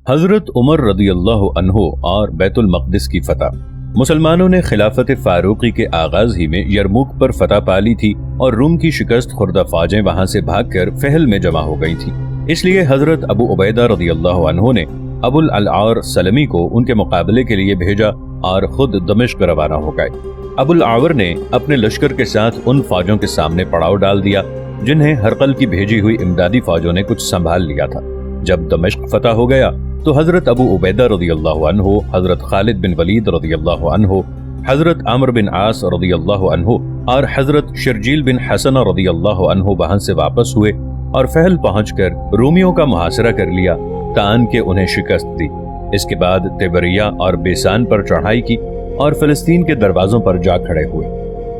حضرت عمر رضی اللہ عنہ اور بیت المقدس کی فتح۔ مسلمانوں نے خلافت فاروقی کے آغاز ہی میں یرموک پر فتح پا لی تھی اور روم کی شکست خوردہ فوجیں وہاں سے بھاگ کر فہل میں جمع ہو گئی تھیں۔ اس لیے حضرت ابو عبیدہ رضی اللہ عنہ نے ابو العار سلمی کو ان کے مقابلے کے لیے بھیجا اور خود دمشق روانہ ہو گئے۔ ابو العار نے اپنے لشکر کے ساتھ ان فوجوں کے سامنے پڑاؤ ڈال دیا جنہیں ہرقل کی بھیجی ہوئی امدادی فوجوں نے کچھ سنبھال لیا تھا۔ جب دمشق فتح ہو گیا تو حضرت ابو عبیدہ رضی اللہ عنہ، حضرت خالد بن ولید رضی اللہ عنہ، حضرت عمرو بن عاص رضی اللہ عنہ اور حضرت شرجیل بن حسن رضی اللہ عنہ وہاں سے واپس ہوئے اور فہل پہنچ کر رومیوں کا محاصرہ کر لیا تان کہ انہیں شکست دی۔ اس کے بعد تیبریہ اور بیسان پر چڑھائی کی اور فلسطین کے دروازوں پر جا کھڑے ہوئے۔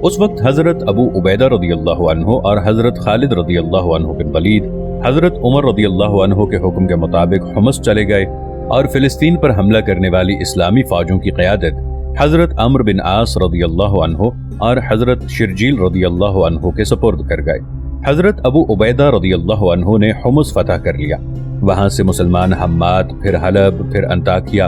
اس وقت حضرت ابو عبیدہ رضی اللہ عنہ اور حضرت خالد رضی اللہ عنہ بن ولید حضرت عمر رضی اللہ عنہ کے حکم کے مطابق حمص چلے گئے اور فلسطین پر حملہ کرنے والی اسلامی فوجوں کی قیادت حضرت عمرو بن عاص رضی اللہ عنہ اور حضرت شرجیل رضی اللہ عنہ کے سپرد کر گئے۔ حضرت ابو عبیدہ رضی اللہ عنہ نے حمص فتح کر لیا۔ وہاں سے مسلمان حماد، پھر حلب، پھر انطاکیہ،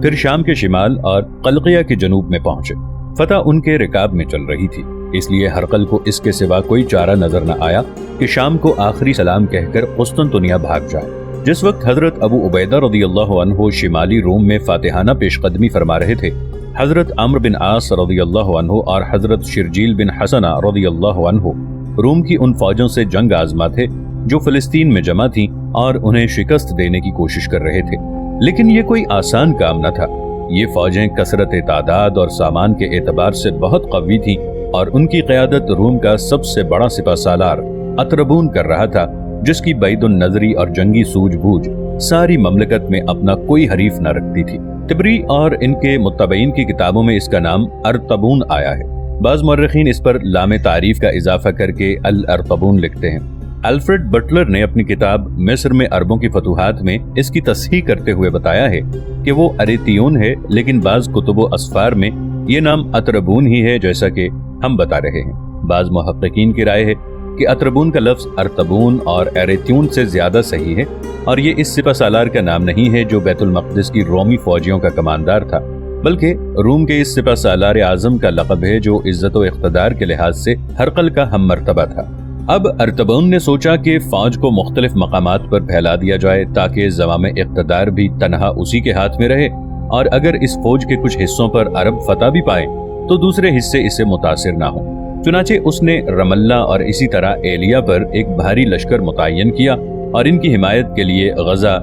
پھر شام کے شمال اور قلقیہ کے جنوب میں پہنچے۔ فتح ان کے رکاب میں چل رہی تھی، اس لیے ہرقل کو اس کے سوا کوئی چارہ نظر نہ آیا کہ شام کو آخری سلام کہہ کر قسطنطنیہ بھاگ جائے۔ جس وقت حضرت ابو عبیدہ رضی اللہ عنہ شمالی روم میں فاتحانہ پیش قدمی فرما رہے تھے، حضرت عمرو بن عاص رضی اللہ عنہ اور حضرت شرجیل بن حسن رضی اللہ عنہ روم کی ان فوجوں سے جنگ آزما تھے جو فلسطین میں جمع تھیں اور انہیں شکست دینے کی کوشش کر رہے تھے۔ لیکن یہ کوئی آسان کام نہ تھا۔ یہ فوجیں کثرت تعداد اور سامان کے اعتبار سے بہت قوی تھیں اور ان کی قیادت روم کا سب سے بڑا سپہ سالار اطربون کر رہا تھا، جس کی بعید النظری اور جنگی سوجھ بوجھ ساری مملکت میں اپنا کوئی حریف نہ رکھتی تھی۔ طبری اور ان کے متبعین کی کتابوں میں اس کا نام ارطبون آیا ہے۔ بعض مورخین اس پر لام تعریف کا اضافہ کر کے الارطبون لکھتے ہیں۔ الفریڈ بٹلر نے اپنی کتاب مصر میں عربوں کی فتوحات میں اس کی تصحیح کرتے ہوئے بتایا ہے کہ وہ اریتیون ہے، لیکن بعض کتب و اسفار میں یہ نام اطربون ہی ہے، جیسا کہ ہم بتا رہے ہیں۔ بعض محققین کی رائے ہے کہ اطربون کا لفظ ارطبون اور اریتیون سے زیادہ صحیح ہے، اور یہ اس سپہ سالار کا نام نہیں ہے جو بیت المقدس کی رومی فوجیوں کا کماندار تھا، بلکہ روم کے اس سپہ سالار اعظم کا لقب ہے جو عزت و اقتدار کے لحاظ سے ہرقل کا ہم مرتبہ تھا۔ اب ارطبون نے سوچا کہ فوج کو مختلف مقامات پر پھیلا دیا جائے تاکہ زمام اقتدار بھی تنہا اسی کے ہاتھ میں رہے، اور اگر اس فوج کے کچھ حصوں پر عرب فتح بھی پائے تو دوسرے حصے اس سے متاثر نہ ہوں۔ چنانچہ اس نے رملہ اور اسی طرح ایلیہ پر ایک بھاری لشکر متعین کیا اور ان کی حمایت کے لیے غزہ،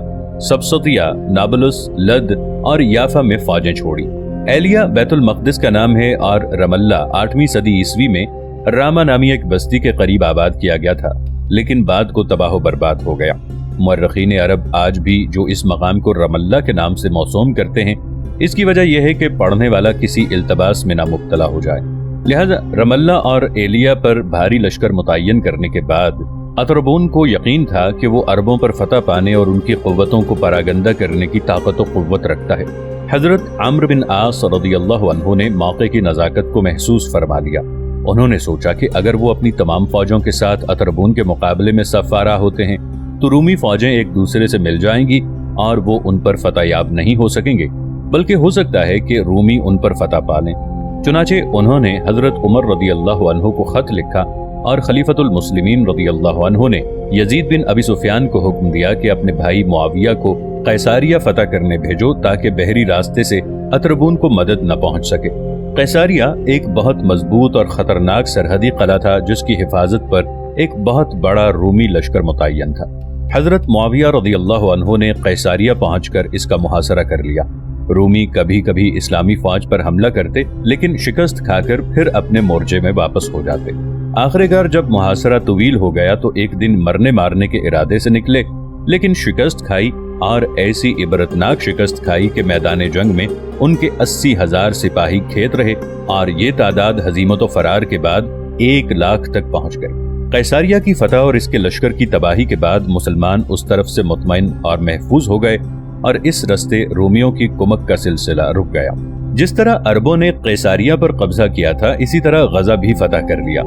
سبسطیہ، نابلس، لد اور یافا میں فوجیں چھوڑی۔ ایلیہ بیت المقدس کا نام ہے اور رملہ 8ویں صدی عیسوی میں راما نامی ایک بستی کے قریب آباد کیا گیا تھا، لیکن بعد کو تباہ و برباد ہو گیا۔ مورخین عرب آج بھی جو اس مقام کو رملہ کے نام سے موسوم کرتے ہیں، اس کی وجہ یہ ہے کہ پڑھنے والا کسی التباس میں نہ مبتلا ہو جائے۔ لہذا رملہ اور ایلیہ پر بھاری لشکر متعین کرنے کے بعد اطربون کو یقین تھا کہ وہ عربوں پر فتح پانے اور ان کی قوتوں کو پراگندہ کرنے کی طاقت و قوت رکھتا ہے۔ حضرت عمرو بن عاص رضی اللہ عنہ نے موقع کی نزاکت کو محسوس فرما لیا۔ انہوں نے سوچا کہ اگر وہ اپنی تمام فوجوں کے ساتھ اطربون کے مقابلے میں صف آرا ہوتے ہیں تو رومی فوجیں ایک دوسرے سے مل جائیں گی اور وہ ان پر فتح یاب نہیں ہو سکیں گے، بلکہ ہو سکتا ہے کہ رومی ان پر فتح پا لیں۔ چنانچہ انہوں نے حضرت عمر رضی اللہ عنہ کو خط لکھا اور خلیفۃ المسلمین رضی اللہ عنہ نے یزید بن ابی سفیان کو حکم دیا کہ اپنے بھائی معاویہ کو قیصاریہ فتح کرنے بھیجو تاکہ بحری راستے سے اطربون کو مدد نہ پہنچ سکے۔ قیصاریہ ایک بہت مضبوط اور خطرناک سرحدی قلعہ تھا جس کی حفاظت پر ایک بہت بڑا رومی لشکر متعین تھا۔ حضرت معاویہ رضی اللہ عنہ نے قیصاریہ پہنچ کر اس کا محاصرہ کر لیا۔ رومی کبھی کبھی اسلامی فوج پر حملہ کرتے، لیکن شکست کھا کر پھر اپنے مورچے میں واپس ہو جاتے۔ آخرکار جب محاصرہ طویل ہو گیا تو ایک دن مرنے مارنے کے ارادے سے نکلے، لیکن شکست کھائی اور ایسی عبرتناک شکست کھائی کہ میدان جنگ میں ان کے 80,000 سپاہی کھیت رہے اور یہ تعداد ہزیمت و فرار کے بعد 1,00,000 تک پہنچ گئی۔ قیصاریہ کی فتح اور اس کے لشکر کی تباہی کے بعد مسلمان اس طرف سے مطمئن اور محفوظ ہو گئے اور اس رستے رومیوں کی کمک کا سلسلہ رک گیا۔ جس طرح عربوں نے قیصاریہ پر قبضہ کیا تھا، اسی طرح غزہ بھی فتح کر لیا۔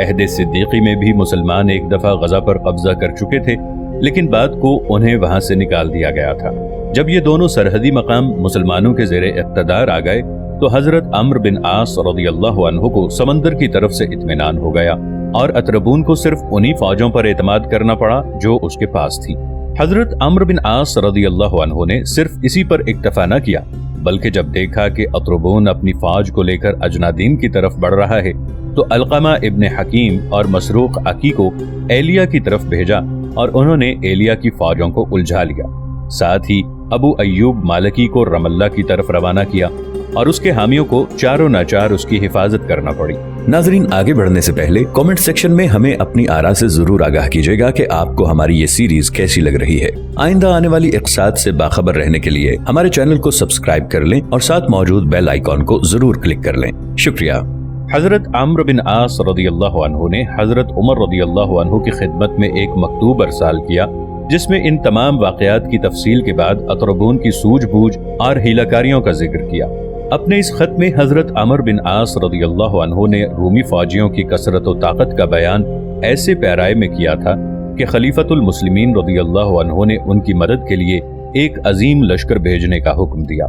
عہد صدیقی میں بھی مسلمان ایک دفعہ غزہ پر قبضہ کر چکے تھے، لیکن بعد کو انہیں وہاں سے نکال دیا گیا تھا۔ جب یہ دونوں سرحدی مقام مسلمانوں کے زیر اقتدار آ گئے تو حضرت عمرو بن عاص رضی اللہ عنہ کو سمندر کی طرف سے اطمینان ہو گیا اور اطربون کو صرف انہی فوجوں پر اعتماد کرنا پڑا جو اس کے پاس تھی۔ حضرت عمرو بن عاص رضی اللہ عنہ نے صرف اسی پر اکتفا نہ کیا، بلکہ جب دیکھا کہ اطربون اپنی فوج کو لے کر اجنادین کی طرف بڑھ رہا ہے تو علقمہ ابن حکیم اور مسروق عقی کو ایلیہ کی طرف بھیجا اور انہوں نے ایلیہ کی فوجوں کو الجھا لیا۔ ساتھ ہی ابو ایوب مالکی کو رم اللہ کی طرف روانہ کیا اور اس کے حامیوں کو چاروں ناچار اس کی حفاظت کرنا پڑی۔ ناظرین، آگے بڑھنے سے پہلے کامنٹ سیکشن میں ہمیں اپنی آراء سے ضرور آگاہ کیجیے گا کہ آپ کو ہماری یہ سیریز کیسی لگ رہی ہے۔ آئندہ آنے والی اقساط سے باخبر رہنے کے لیے ہمارے چینل کو سبسکرائب کر لیں اور ساتھ موجود بیل آئیکن کو ضرور کلک کر لیں۔ شکریہ۔ حضرت عمرو بن عاص رضی اللہ عنہ نے حضرت عمر رضی اللہ عنہ کی خدمت میں ایک مکتوب ارسال کیا جس میں ان تمام واقعات کی تفصیل کے بعد اطربون کی سوجھ بوجھ اور ہیلہ کاریوں کا ذکر کیا۔ اپنے اس خط میں حضرت عمرو بن عاص رضی اللہ عنہ نے رومی فوجیوں کی کثرت و طاقت کا بیان ایسے پیرائے میں کیا تھا کہ خلیفۃ المسلمین رضی اللہ عنہ نے ان کی مدد کے لیے ایک عظیم لشکر بھیجنے کا حکم دیا۔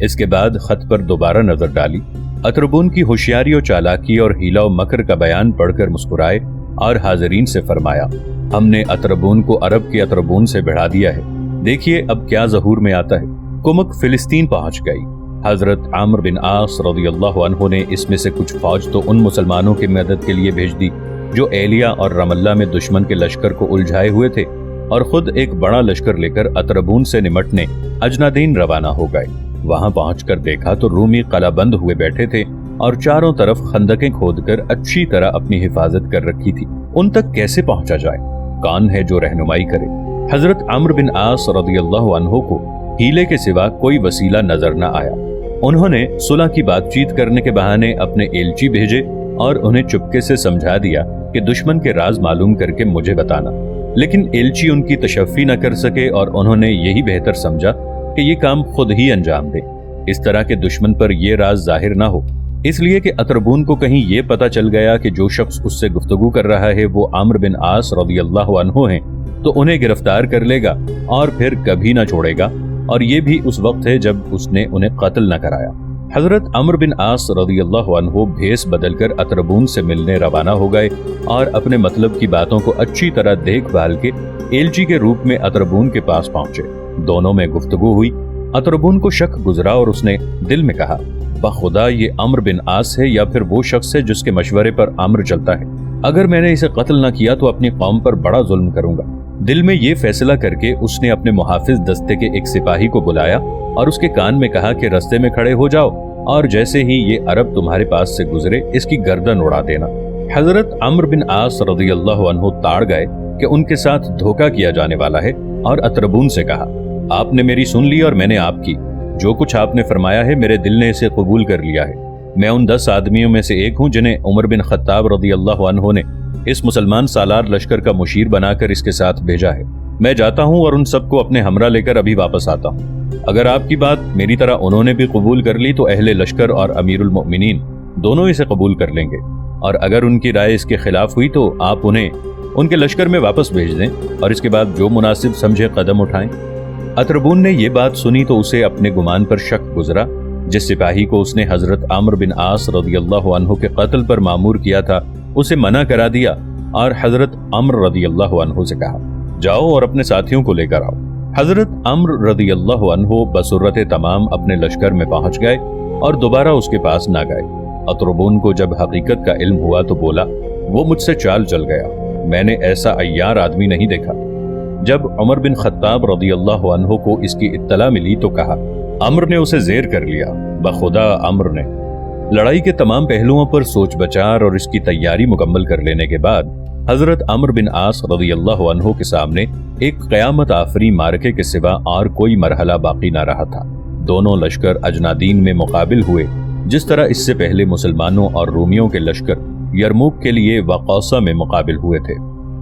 اس کے بعد خط پر دوبارہ نظر ڈالی، اطربون کی ہوشیاری و چالاکی اور ہیلہ و مکر کا بیان پڑھ کر مسکرائے اور حاضرین سے فرمایا، ہم نے اطربون کو عرب کے اطربون سے بڑھا دیا ہے، دیکھیے اب کیا ظہور میں آتا ہے۔ کمک فلسطین پہنچ گئی۔ حضرت عمرو بن عاص رضی اللہ عنہ نے اس میں سے کچھ فوج تو ان مسلمانوں کی مدد کے لیے بھیج دی جو ایلیہ اور رم اللہ میں دشمن کے لشکر کو الجھائے ہوئے تھے، اور خود ایک بڑا لشکر لے کر اطربون سے نمٹنے اجنادین روانہ ہو گئے۔ وہاں پہنچ کر دیکھا تو رومی قلعہ بند ہوئے بیٹھے تھے اور چاروں طرف خندقیں کھود کر اچھی طرح اپنی حفاظت کر رکھی تھی۔ ان تک کیسے پہنچا جائے؟ کون ہے جو رہنمائی کرے؟ حضرت عمرو بن عاص رضی اللہ عنہ کو ہیلے کے سوا کوئی وسیلہ نظر نہ آیا۔ انہوں نے صلح کی بات چیت کرنے کے بہانے اپنے ایلچی بھیجے اور انہیں چپکے سے سمجھا دیا کہ دشمن کے راز معلوم کر کے مجھے بتانا، لیکن ایلچی ان کی تشفی نہ کر سکے اور انہوں نے یہی بہتر سمجھا کہ یہ کام خود ہی انجام دے، اس طرح کہ دشمن پر یہ راز ظاہر نہ ہو، اس لیے کہ اطربون کو کہیں یہ پتا چل گیا کہ جو شخص اس سے گفتگو کر رہا ہے وہ عمرو بن عاص رضی اللہ عنہ ہیں تو انہیں گرفتار کر لے گا اور پھر کبھی نہ چھوڑے گا، اور یہ بھی اس وقت ہے جب اس نے انہیں قتل نہ کرایا۔ حضرت عمرو بن عاص رضی اللہ عنہ بھیس بدل کر اطربون سے ملنے روانہ ہو گئے اور اپنے مطلب کی باتوں کو اچھی طرح دیکھ بھال کے ایلچی کے روپ میں اطربون کے پاس پہنچے۔ دونوں میں گفتگو ہوئی۔ اطربون کو شک گزرا اور اس نے دل میں کہا، بخدا یہ عمرو بن عاص ہے یا پھر وہ شخص ہے جس کے مشورے پر عمرو چلتا ہے۔ اگر میں نے اسے قتل نہ کیا تو اپنی قوم پر بڑا ظلم کروں گا۔ دل میں یہ فیصلہ کر کے اس نے اپنے محافظ دستے کے ایک سپاہی کو بلایا اور اس کے کان میں کہا کہ رستے میں کھڑے ہو جاؤ اور جیسے ہی یہ عرب تمہارے پاس سے گزرے اس کی گردن اڑا دینا۔ حضرت عمرو بن عاص رضی اللہ عنہ تاڑ گئے کہ ان کے ساتھ دھوکہ کیا جانے والا ہے اور اطربون سے کہا، آپ نے میری سن لی اور میں نے آپ کی، جو کچھ آپ نے فرمایا ہے میرے دل نے اسے قبول کر لیا ہے۔ میں ان 10 آدمیوں میں سے ایک ہوں جنہیں عمر بن خطاب رضی اللہ عنہ نے اس مسلمان سالار لشکر کا مشیر بنا کر اس کے ساتھ بھیجا ہے۔ میں جاتا ہوں اور ان سب کو اپنے ہمراہ لے کر ابھی واپس آتا ہوں۔ اگر آپ کی بات میری طرح انہوں نے بھی قبول کر لی تو اہل لشکر اور امیر المؤمنین دونوں اسے قبول کر لیں گے، اور اگر ان کی رائے اس کے خلاف ہوئی تو آپ انہیں ان کے لشکر میں واپس بھیج دیں اور اس کے بعد جو مناسب سمجھے قدم اٹھائیں۔ اطربون نے یہ بات سنی تو اسے اپنے گمان پر شک گزرا۔ جس سپاہی کو اس نے حضرت عمرو بن عاص رضی اللہ عنہ کے قتل پر مامور کیا تھا اسے منع کرا دیا اور حضرت عمرو رضی اللہ عنہ سے کہا، جاؤ اور اپنے ساتھیوں کو لے کر آؤ۔ حضرت عمرو رضی اللہ عنہ بصورت تمام اپنے لشکر میں پہنچ گئے اور دوبارہ اس کے پاس نہ گئے۔ اطربون کو جب حقیقت کا علم ہوا تو بولا، وہ مجھ سے چال چل گیا، میں نے ایسا عیار آدمی نہیں دیکھا۔ جب عمر بن خطاب رضی اللہ عنہ کو اس کی اطلاع ملی تو کہا، عمرو نے اسے زیر کر لیا۔ بخدا عمرو نے لڑائی کے تمام پہلوؤں پر سوچ بچار اور اس کی تیاری مکمل کر لینے کے بعد حضرت عمرو بن عاص رضی اللہ عنہ کے سامنے ایک قیامت آفری معرکے کے سوا اور کوئی مرحلہ باقی نہ رہا تھا۔ دونوں لشکر اجنادین میں مقابل ہوئے، جس طرح اس سے پہلے مسلمانوں اور رومیوں کے لشکر یرموک کے لیے وقوصہ میں مقابل ہوئے تھے۔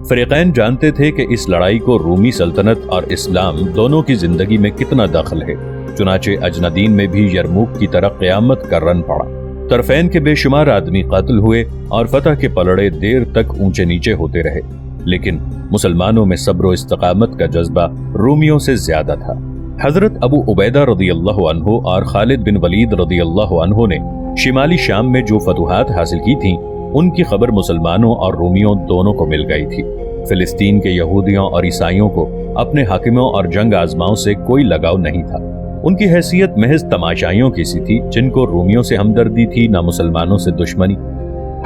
فریقین جانتے تھے کہ اس لڑائی کو رومی سلطنت اور اسلام دونوں کی زندگی میں کتنا دخل ہے، چنانچہ اجنادین میں بھی یرموک کی طرح قیامت کا رن پڑا۔ طرفین کے بے شمار آدمی قتل ہوئے اور فتح کے پلڑے دیر تک اونچے نیچے ہوتے رہے، لیکن مسلمانوں میں صبر و استقامت کا جذبہ رومیوں سے زیادہ تھا۔ حضرت ابو عبیدہ رضی اللہ عنہ اور خالد بن ولید رضی اللہ عنہ نے شمالی شام میں جو فتوحات حاصل کی تھیں ان کی خبر مسلمانوں اور رومیوں دونوں کو مل گئی تھی۔ فلسطین کے یہودیوں اور عیسائیوں کو اپنے حاکموں اور جنگ آزماؤں سے کوئی لگاؤ نہیں تھا۔ ان کی حیثیت محض تماشائیوں کی سی تھی جن کو رومیوں سے ہمدردی تھی نہ مسلمانوں سے دشمنی۔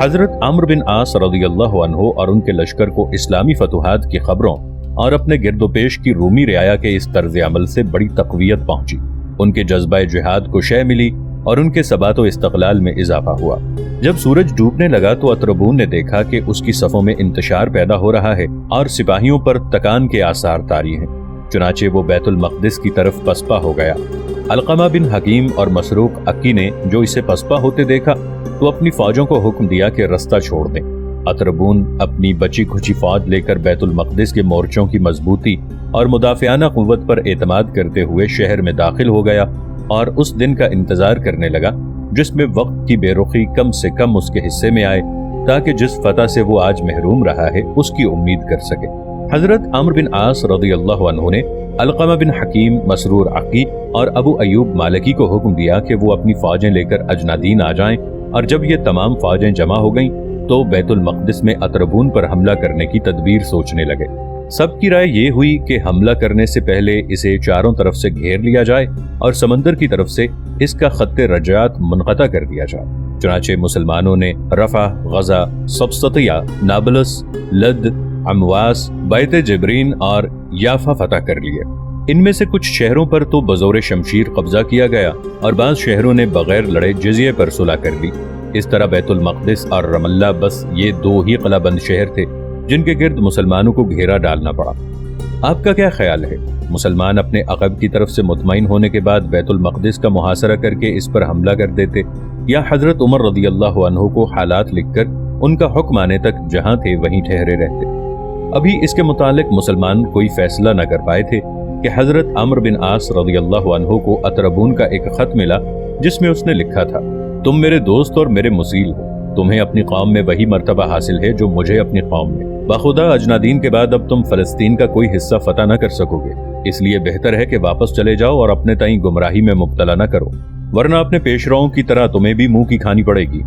حضرت عمرو بن عاص رضی اللہ عنہ اور ان کے لشکر کو اسلامی فتوحات کی خبروں اور اپنے گرد و پیش کی رومی رعایا کے اس طرز عمل سے بڑی تقویت پہنچی۔ ان کے جذبہ جہاد کو شے ملی اور ان کے ثبات و استقلال میں اضافہ ہوا۔ جب سورج ڈوبنے لگا تو اطربون نے دیکھا کہ اس کی صفوں میں انتشار پیدا ہو رہا ہے اور سپاہیوں پر تکان کے آثار طاری ہیں۔ چنانچہ وہ بیت المقدس کی طرف پسپا ہو گیا۔ علقمہ بن حکیم اور مسروق عکی نے جو اسے پسپا ہوتے دیکھا تو اپنی فوجوں کو حکم دیا کہ رستہ چھوڑ دیں۔ اطربون اپنی بچی کھچی فوج لے کر بیت المقدس کے مورچوں کی مضبوطی اور مدافعانہ قوت پر اعتماد کرتے ہوئے شہر میں داخل ہو گیا اور اس دن کا انتظار کرنے لگا جس میں وقت کی بے رخی کم سے کم اس کے حصے میں آئے تاکہ جس فتح سے وہ آج محروم رہا ہے اس کی امید کر سکے۔ حضرت عمرو بن عاص رضی اللہ عنہ نے علقمہ بن حکیم، مسرور عقی اور ابو ایوب مالکی کو حکم دیا کہ وہ اپنی فوجیں لے کر اجنادین آ جائیں، اور جب یہ تمام فوجیں جمع ہو گئیں تو بیت المقدس میں اطربون پر حملہ کرنے کی تدبیر سوچنے لگے۔ سب کی رائے یہ ہوئی کہ حملہ کرنے سے پہلے اسے چاروں طرف سے گھیر لیا جائے اور سمندر کی طرف سے اس کا خط رجعت منقطع کر دیا جائے۔ چنانچہ مسلمانوں نے رفح، غزہ، سبسطیہ، نابلس، لد، امواس، بیت جبرین اور یافا فتح کر لیے۔ ان میں سے کچھ شہروں پر تو بزور شمشیر قبضہ کیا گیا اور بعض شہروں نے بغیر لڑے جزیے پر صلح کر لی۔ اس طرح بیت المقدس اور رم اللہ بس یہ دو ہی قلعہ بند شہر تھے جن کے گرد مسلمانوں کو گھیرا ڈالنا پڑا۔ آپ کا کیا خیال ہے؟ مسلمان اپنے عقب کی طرف سے مطمئن ہونے کے بعد بیت المقدس کا محاصرہ کر کے اس پر حملہ کر دیتے، یا حضرت عمر رضی اللہ عنہ کو حالات لکھ کر ان کا حکم آنے تک جہاں تھے وہیں ٹھہرے رہتے؟ ابھی اس کے متعلق مسلمان کوئی فیصلہ نہ کر پائے تھے کہ حضرت عمرو بن عاص رضی اللہ عنہ کو اطربون کا ایک خط ملا جس میں اس نے لکھا تھا: تم میرے دوست اور میرے مسیل ہو، تمہیں اپنی قوم میں وہی مرتبہ حاصل ہے جو مجھے اپنی قوم میں۔ بخدا اجنادین کے بعد اب تم فلسطین کا کوئی حصہ فتح نہ کر سکو گے، اس لیے بہتر ہے کہ واپس چلے جاؤ اور اپنے تئیں گمراہی میں مبتلا نہ کرو، ورنہ اپنے پیشروؤں کی طرح تمہیں بھی منہ کی کھانی پڑے گی۔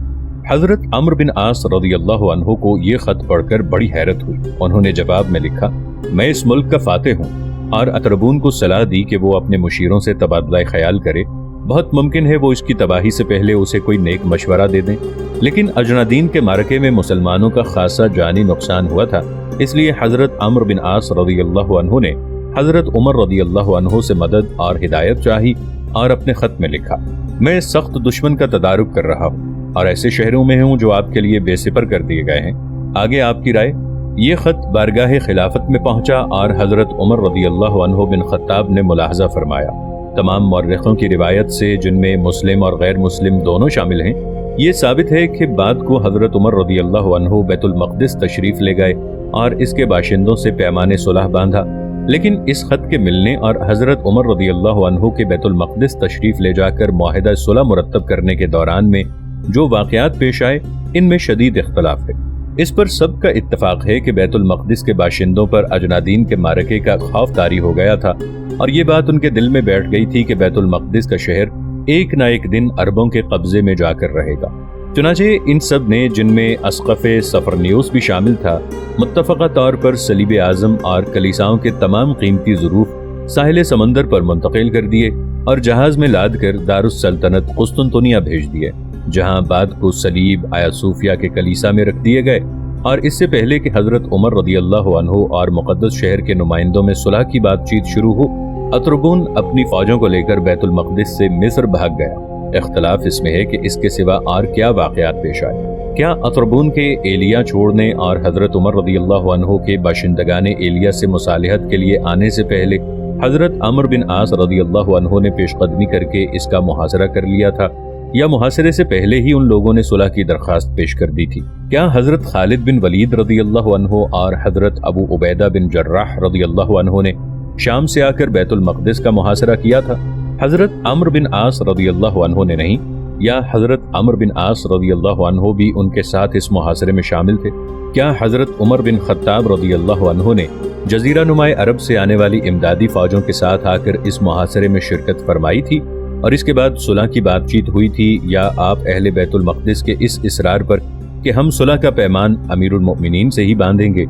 حضرت عمرو بن عاص رضی اللہ عنہ کو یہ خط پڑھ کر بڑی حیرت ہوئی۔ انہوں نے جواب میں لکھا: میں اس ملک کا فاتح ہوں، اور اطربون کو صلاح دی کہ وہ اپنے مشیروں سے تبادلہ خیال کرے، بہت ممکن ہے وہ اس کی تباہی سے پہلے اسے کوئی نیک مشورہ دے دیں، لیکن اجنادین کے معرکے میں مسلمانوں کا خاصا جانی نقصان ہوا تھا، اس لیے حضرت عمرو بن عاص رضی اللہ عنہ نے حضرت عمر رضی اللہ عنہ سے مدد اور ہدایت چاہی اور اپنے خط میں لکھا: میں سخت دشمن کا تدارک کر رہا ہوں اور ایسے شہروں میں ہوں جو آپ کے لیے بے سپر کر دیے گئے ہیں، آگے آپ کی رائے۔ یہ خط بارگاہ خلافت میں پہنچا اور حضرت عمر رضی اللہ عنہ بن خطاب نے ملاحظہ فرمایا۔ تمام مورخوں کی روایت سے، جن میں مسلم اور غیر مسلم دونوں شامل ہیں، یہ ثابت ہے کہ بعد کو حضرت عمر رضی اللہ عنہ بیت المقدس تشریف لے گئے اور اس کے باشندوں سے پیمان صلح باندھا، لیکن اس خط کے ملنے اور حضرت عمر رضی اللہ عنہ کے بیت المقدس تشریف لے جا کر معاہدہ صلح مرتب کرنے کے دوران میں جو واقعات پیش آئے ان میں شدید اختلاف ہے۔ اس پر سب کا اتفاق ہے کہ بیت المقدس کے باشندوں پر اجنادین کے معرکے کا خوف طاری ہو گیا تھا، اور یہ بات ان کے دل میں بیٹھ گئی تھی کہ بیت المقدس کا شہر ایک نہ ایک دن عربوں کے قبضے میں جا کر رہے گا۔ چنانچہ ان سب نے، جن میں اسقف سفرنیوس بھی شامل تھا، متفقہ طور پر صلیب اعظم اور کلیساؤں کے تمام قیمتی ظروف ساحل سمندر پر منتقل کر دیے اور جہاز میں لاد کر دارالسلطنت قسطنطنیہ بھیج دیے، جہاں بعد کو صلیب آیا صوفیہ کے کلیسا میں رکھ دیے گئے۔ اور اس سے پہلے کہ حضرت عمر رضی اللہ عنہ اور مقدس شہر کے نمائندوں میں صلح کی بات چیت شروع ہو، اطربون اپنی فوجوں کو لے کر بیت المقدس سے مصر بھاگ گیا۔ اختلاف اس میں ہے کہ اس کے سوا اور کیا واقعات پیش آئے۔ کیا اطربون کے ایلیا چھوڑنے اور حضرت عمر رضی اللہ عنہ کے باشندگان ایلیا سے مصالحت کے لیے آنے سے پہلے حضرت عمرو بن عاص رضی اللہ عنہ نے پیش قدمی کر کے اس کا محاصرہ کر لیا تھا، یا محاصرے سے پہلے ہی ان لوگوں نے صلح کی درخواست پیش کر دی تھی؟ کیا حضرت خالد بن ولید رضی اللہ عنہ اور حضرت ابو عبیدہ بن جراح رضی اللہ عنہ نے شام سے آ کر بیت المقدس کا محاصرہ کیا تھا؟ حضرت عمرو بن عاص رضی اللہ عنہ نے نہیں، یا حضرت عمر بن عاص رضی اللہ عنہ بھی ان کے ساتھ اس محاصرے میں شامل تھے؟ کیا حضرت عمر بن خطاب رضی اللہ عنہ نے جزیرہ نمائے عرب سے آنے والی امدادی فوجوں کے ساتھ آ کر اس محاصرے میں شرکت فرمائی تھی اور اس کے بعد صلح کی بات چیت ہوئی تھی، یا آپ اہل بیت المقدس کے اس اصرار پر کہ ہم صلح کا پیمان امیر المؤمنین سے ہی باندھیں گے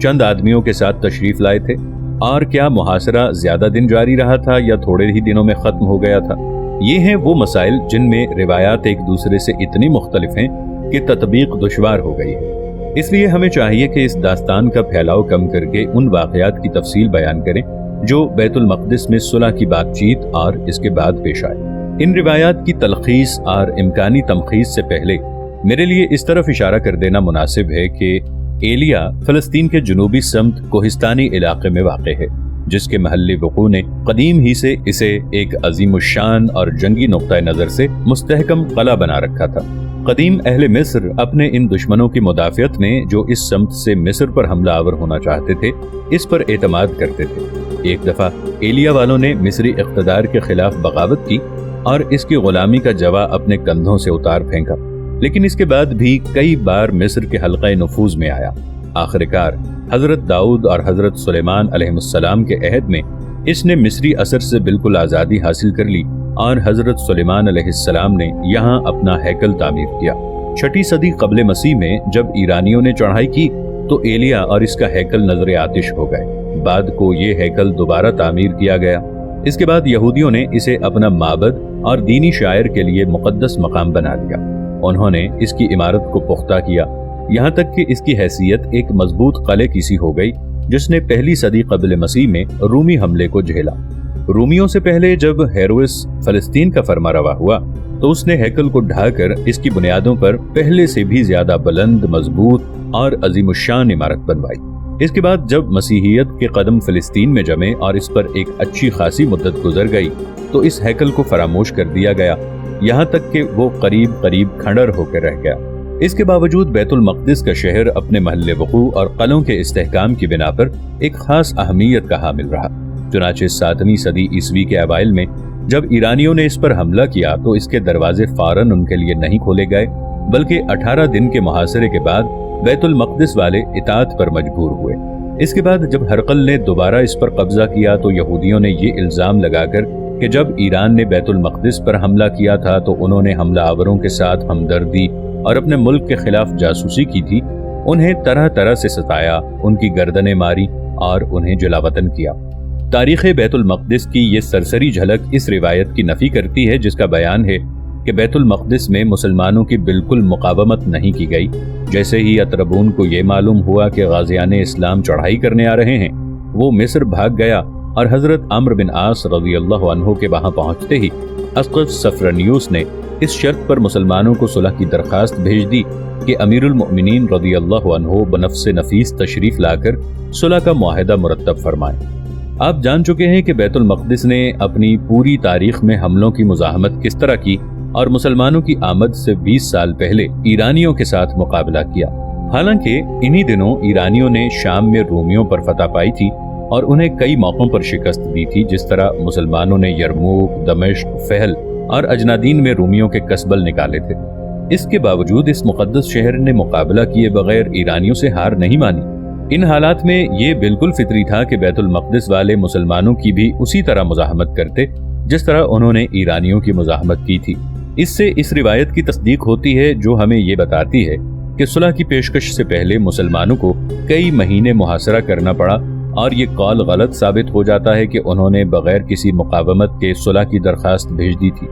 چند آدمیوں کے ساتھ تشریف لائے تھے؟ اور کیا محاصرہ زیادہ دن جاری رہا تھا یا تھوڑے ہی دنوں میں ختم ہو گیا تھا؟ یہ ہیں وہ مسائل جن میں روایات ایک دوسرے سے اتنی مختلف ہیں کہ تطبیق دشوار ہو گئی ہے۔ اس لیے ہمیں چاہیے کہ اس داستان کا پھیلاؤ کم کر کے ان واقعات کی تفصیل بیان کریں جو بیت المقدس میں صلح کی بات چیت اور اس کے بعد پیش آئے۔ ان روایات کی تلخیص اور امکانی تمخیص سے پہلے میرے لیے اس طرف اشارہ کر دینا مناسب ہے کہ ایلیا فلسطین کے جنوبی سمت کوہستانی علاقے میں واقع ہے، جس کے محل وقوع نے قدیم ہی سے اسے ایک عظیم الشان اور جنگی نقطہ نظر سے مستحکم قلعہ بنا رکھا تھا۔ قدیم اہل مصر اپنے ان دشمنوں کی مدافعت میں جو اس سمت سے مصر پر حملہ آور ہونا چاہتے تھے، اس پر اعتماد کرتے تھے۔ ایک دفعہ ایلیا والوں نے مصری اقتدار کے خلاف بغاوت کی اور اس کی غلامی کا جوا اپنے کندھوں سے اتار پھینکا، لیکن اس کے بعد بھی کئی بار مصر کے حلقہ نفوذ میں آیا۔ آخرکار حضرت داؤد اور حضرت سلیمان علیہ السلام کے عہد میں اس نے مصری اثر سے بالکل آزادی حاصل کر لی اور حضرت سلیمان علیہ السلام نے یہاں اپنا ہیکل تعمیر کیا۔ 6 صدی قبل مسیح میں جب ایرانیوں نے چڑھائی کی تو ایلیا اور اس کا ہیکل نظر آتش ہو گئے۔ بعد کو یہ ہیکل دوبارہ تعمیر کیا گیا۔ اس کے بعد یہودیوں نے اسے اپنا معبد اور دینی شاعر کے لیے مقدس مقام بنا لیا۔ انہوں نے اس کی عمارت کو پختہ کیا، یہاں تک کہ اس کی حیثیت ایک مضبوط قلعے کی سی ہو گئی جس نے 1 صدی قبل مسیح میں رومی حملے کو جھیلا۔ رومیوں سے پہلے جب ہیروس فلسطین کا فرما روا ہوا تو اس نے ہیکل کو ڈھا کر اس کی بنیادوں پر پہلے سے بھی زیادہ بلند، مضبوط اور عظیم الشان عمارت بنوائی۔ اس کے بعد جب مسیحیت کے قدم فلسطین میں جمے اور اس پر ایک اچھی خاصی مدت گزر گئی تو اس ہیکل کو فراموش کر دیا گیا، یہاں تک کہ وہ قریب کھنڈر ہو کے رہ گیا۔ اس کے باوجود بیت المقدس کا شہر اپنے محل وقوع اور قلعوں کے استحکام کی بنا پر ایک خاص اہمیت کا حامل رہا۔ چنانچہ 7ویں صدی عیسوی کے اوائل میں جب ایرانیوں نے اس پر حملہ کیا تو اس کے دروازے فوراً ان کے لیے نہیں کھولے گئے، بلکہ 18 دن کے محاصرے کے بعد بیت المقدس والے اطاعت پر مجبور ہوئے۔ اس کے بعد جب ہرقل نے دوبارہ اس پر قبضہ کیا تو یہودیوں نے یہ الزام لگا کر کہ جب ایران نے بیت المقدس پر حملہ کیا تھا تو انہوں نے حملہ آوروں کے ساتھ ہمدردی اور اپنے ملک کے خلاف جاسوسی کی تھی، انہیں طرح طرح سے ستایا، ان کی گردنیں ماری اور انہیں جلاوطن کیا۔ تاریخ بیت المقدس کی یہ سرسری جھلک اس روایت کی نفی کرتی ہے جس کا بیان ہے کہ بیت المقدس میں مسلمانوں کی بالکل مقاومت نہیں کی گئی۔ جیسے ہی اطربون کو یہ معلوم ہوا کہ غازیان اسلام چڑھائی کرنے آ رہے ہیں، وہ مصر بھاگ گیا اور حضرت عمر بن عاص رضی اللہ عنہ کے وہاں پہنچتے ہی اسقف سفرنیوس نے اس شرط پر مسلمانوں کو صلح کی درخواست بھیج دی کہ امیر المؤمنین رضی اللہ عنہ بنفس نفیس تشریف لا کر صلح کا معاہدہ مرتب فرمائیں۔ آپ جان چکے ہیں کہ بیت المقدس نے اپنی پوری تاریخ میں حملوں کی مزاحمت کس طرح کی اور مسلمانوں کی آمد سے 20 سال پہلے ایرانیوں کے ساتھ مقابلہ کیا۔ حالانکہ انہی دنوں ایرانیوں نے شام میں رومیوں پر فتح پائی تھی اور انہیں کئی موقعوں پر شکست دی تھی، جس طرح مسلمانوں نے یرموک، دمشق، فہل اور اجنادین میں رومیوں کے کسبل نکالے تھے۔ اس کے باوجود اس مقدس شہر نے مقابلہ کیے بغیر ایرانیوں سے ہار نہیں مانی۔ ان حالات میں یہ بالکل فطری تھا کہ بیت المقدس والے مسلمانوں کی بھی اسی طرح مزاحمت کرتے جس طرح انہوں نے ایرانیوں کی مزاحمت کی تھی۔ اس سے اس روایت کی تصدیق ہوتی ہے جو ہمیں یہ بتاتی ہے کہ صلح کی پیشکش سے پہلے مسلمانوں کو کئی مہینے محاصرہ کرنا پڑا، اور یہ قول غلط ثابت ہو جاتا ہے کہ انہوں نے بغیر کسی مقاومت کے صلح کی درخواست بھیج دی تھی۔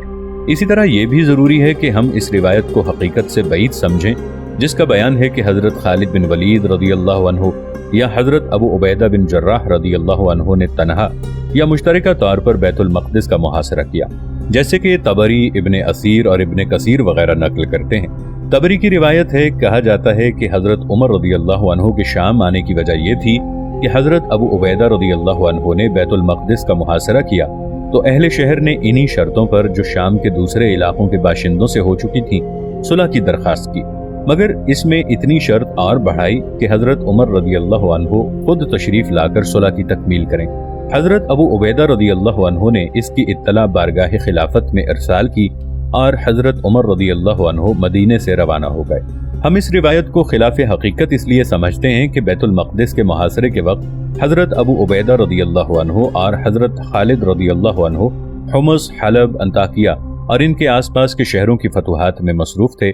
اسی طرح یہ بھی ضروری ہے کہ ہم اس روایت کو حقیقت سے بعید سمجھیں جس کا بیان ہے کہ حضرت خالد بن ولید رضی اللہ عنہ یا حضرت ابو عبیدہ بن جراح رضی اللہ عنہ نے تنہا یا مشترکہ طور پر بیت المقدس کا محاصرہ کیا، جیسے کہ طبری، ابن اسیر اور ابن کثیر وغیرہ نقل کرتے ہیں۔ طبری کی روایت ہے، کہا جاتا ہے کہ حضرت عمر رضی اللہ عنہ کے شام آنے کی وجہ یہ تھی کہ حضرت ابو عبیدہ رضی اللہ عنہ نے بیت المقدس کا محاصرہ کیا تو اہل شہر نے انہی شرطوں پر جو شام کے دوسرے علاقوں کے باشندوں سے ہو چکی تھی صلح کی درخواست کی، مگر اس میں اتنی شرط اور بڑھائی کہ حضرت عمر رضی اللہ عنہ خود تشریف لا کر صلح کی تکمیل کریں۔ حضرت ابو عبیدہ رضی اللہ عنہ نے اس کی اطلاع بارگاہ خلافت میں ارسال کی اور حضرت عمر رضی اللہ عنہ مدینے سے روانہ ہو گئے۔ ہم اس روایت کو خلاف حقیقت اس لیے سمجھتے ہیں کہ بیت المقدس کے محاصرے کے وقت حضرت ابو عبیدہ رضی اللہ عنہ اور حضرت خالد رضی اللہ عنہ حمص، حلب، انطاکیہ اور ان کے آس پاس کے شہروں کی فتوحات میں مصروف تھے،